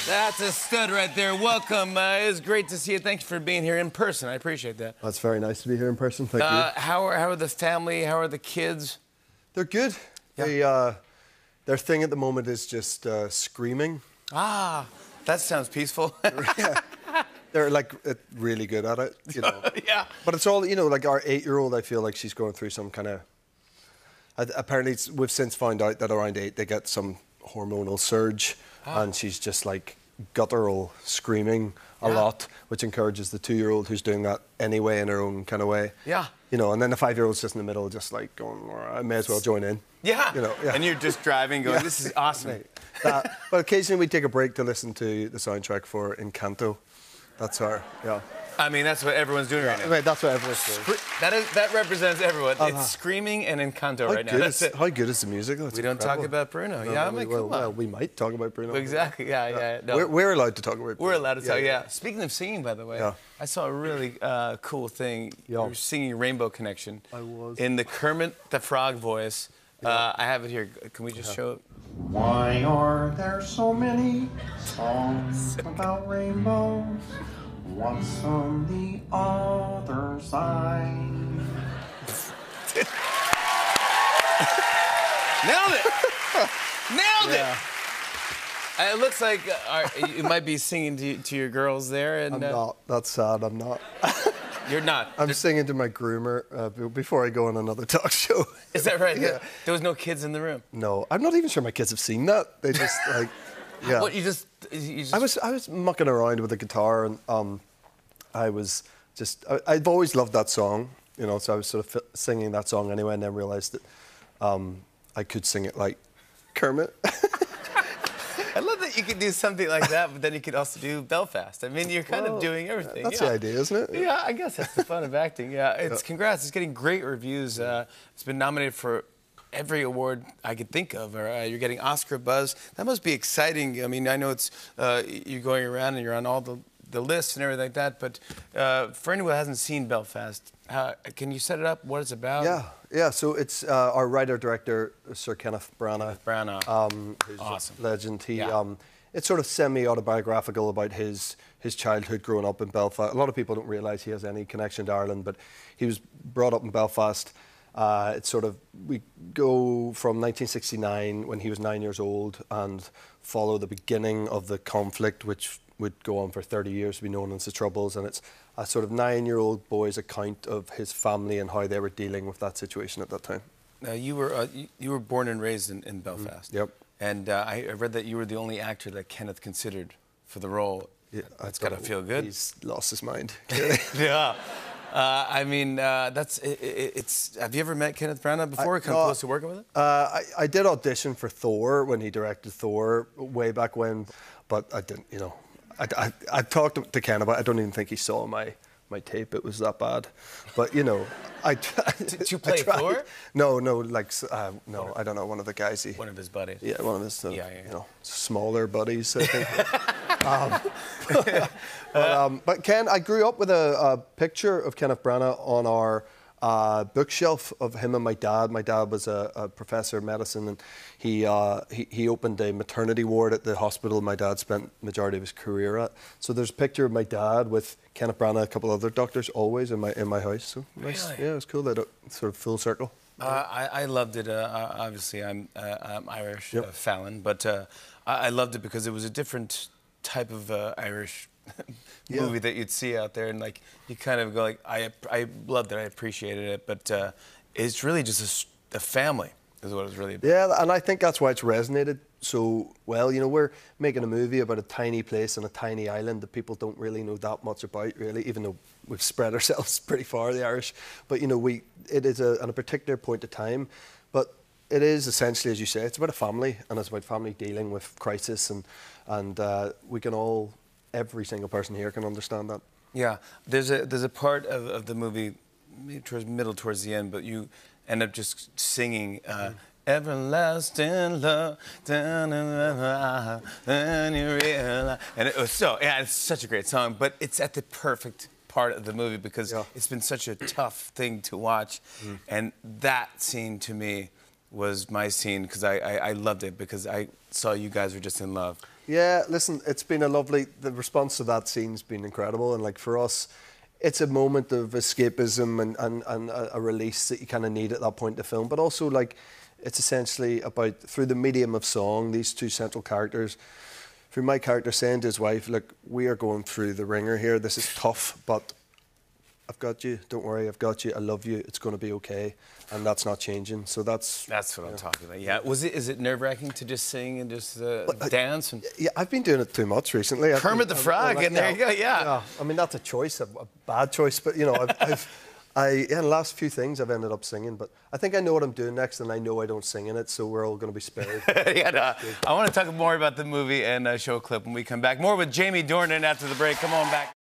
That's a stud right there. Welcome. It was great to see you. Thank you for being here in person. I appreciate that. That's very nice to be here in person. Thank you. How are the family? How are the kids? They're good. Yeah. Their thing at the moment is just screaming. Ah, that sounds peaceful. Yeah. They're like really good at it, you know. Yeah. But it's all, you know, like our 8-year-old, I feel like she's going through some kind of... Apparently, we've since found out that around 8 they get some hormonal surge, and she's just like guttural screaming a lot, which encourages the 2-year-old who's doing that anyway in her own kind of way. Yeah. You know, and then the 5-year-old's just in the middle, just like going, I may as well join in. Yeah. You know, yeah. And you're just driving, going, this is awesome. Right. But occasionally we take a break to listen to the soundtrack for Encanto. That's our, yeah. I mean, that's what everyone's doing right now. Right, that's what everyone's doing. That represents everyone. It's screaming and Encanto right now. That's it. How good is the music? That's We don't talk about Bruno. No, yeah, I mean, come on. Well, we might talk about Bruno. Exactly, yeah. No. We're allowed to talk about Bruno. We're allowed to talk, yeah. Speaking of singing, by the way, Yeah. I saw a really cool thing. You were singing Rainbow Connection. I was. In the Kermit the Frog voice. I have it here. Can we just show it? Why are there so many songs about rainbows? What's on the other side? Nailed it! Nailed it! It looks like you might be singing to your girls there. And, I'm not. That's sad. I'm not. You're not. I'm singing to my groomer before I go on another talk show. Is that right? Yeah. There was no kids in the room. No, I'm not even sure my kids have seen that. They just like, yeah. What you just? I was mucking around with the guitar, and I was just. I've always loved that song, you know. So I was sort of singing that song anyway, and then realised that I could sing it like Kermit. I love that you could do something like that, but then you could also do Belfast. I mean, you're kind of doing everything. That's the idea, isn't it? Yeah, I guess that's the fun of acting. Yeah, congrats. It's getting great reviews. It's been nominated for every award I could think of. You're getting Oscar buzz. That must be exciting. I mean, I know it's you're going around and you're on all the lists and everything like that. But for anyone who hasn't seen Belfast, can you set it up? What it's about? Yeah. So it's our writer-director, Sir Kenneth Branagh. Who's awesome. A legend. It's sort of semi-autobiographical about his childhood growing up in Belfast. A lot of people don't realise he has any connection to Ireland, but he was brought up in Belfast. It's sort of, we go from 1969 when he was 9 years old and follow the beginning of the conflict, which would go on for 30 years to be known as the Troubles, and it's a sort of 9-year-old boy's account of his family and how they were dealing with that situation at that time. Now, you were born and raised in Belfast. Yep. And I read that you were the only actor that Kenneth considered for the role. Yeah, that's got to feel good. He's lost his mind, clearly. Yeah. I mean, it's. Have you ever met Kenneth Branagh before? Come close to working with him? I did audition for Thor when he directed Thor way back when, but I didn't, you know. I talked to Ken about it. I don't even think he saw my tape. It was that bad. But, you know, Did you play Thor? No, like, no, I don't know, one of the guys. One of his buddies. Yeah, one of his, you know, smaller buddies, I think. But Ken, I grew up with a picture of Kenneth Branagh on our bookshelf of him and my dad. My dad was a professor of medicine, and he opened a maternity ward at the hospital my dad spent the majority of his career at. So there's a picture of my dad with Kenneth Branagh, a couple other doctors, always in my house. So nice. Really? Yeah, it was cool. That sort of full circle. I loved it. Obviously, I'm Irish, Fallon, but I loved it because it was a different type of Irish movie that you'd see out there, and like you kind of go like, I loved it, I appreciated it, but it's really just a family is what it's really about. Yeah, and I think that's why it's resonated so well. You know, we're making a movie about a tiny place on a tiny island that people don't really know that much about, really, even though we've spread ourselves pretty far, the Irish. But, you know, it is at a particular point of time, but it is essentially, as you say, it's about a family, and it's about family dealing with crisis, and we can all, every single person here can understand that. Yeah, there's a part of the movie, maybe towards the end, but you end up just singing everlasting love, and you realize, and it was it's such a great song, but it's at the perfect part of the movie because it's been such a tough thing to watch, and that scene to me was my scene because I loved it because I saw you guys were just in love. Yeah, listen, it's been the response to that scene's been incredible, and like for us, it's a moment of escapism and a release that you kind of need at that point in the film, but also like it's essentially about, through the medium of song, these two central characters, through my character saying to his wife, look, we are going through the ringer here, this is tough, but I've got you, don't worry, I've got you, I love you, it's going to be okay, and that's not changing. So that's what I'm talking about. Yeah, is it nerve-wracking to just sing and just dance? And yeah, I've been doing it too much recently. Kermit the Frog, and there you go. Yeah. I mean, that's a choice, a bad choice, but you know, in the last few things I've ended up singing, but I think I know what I'm doing next, and I know I don't sing in it, so we're all going to be spared. Yeah, no, I want to talk more about the movie and show a clip when we come back. More with Jamie Dornan after the break. Come on back.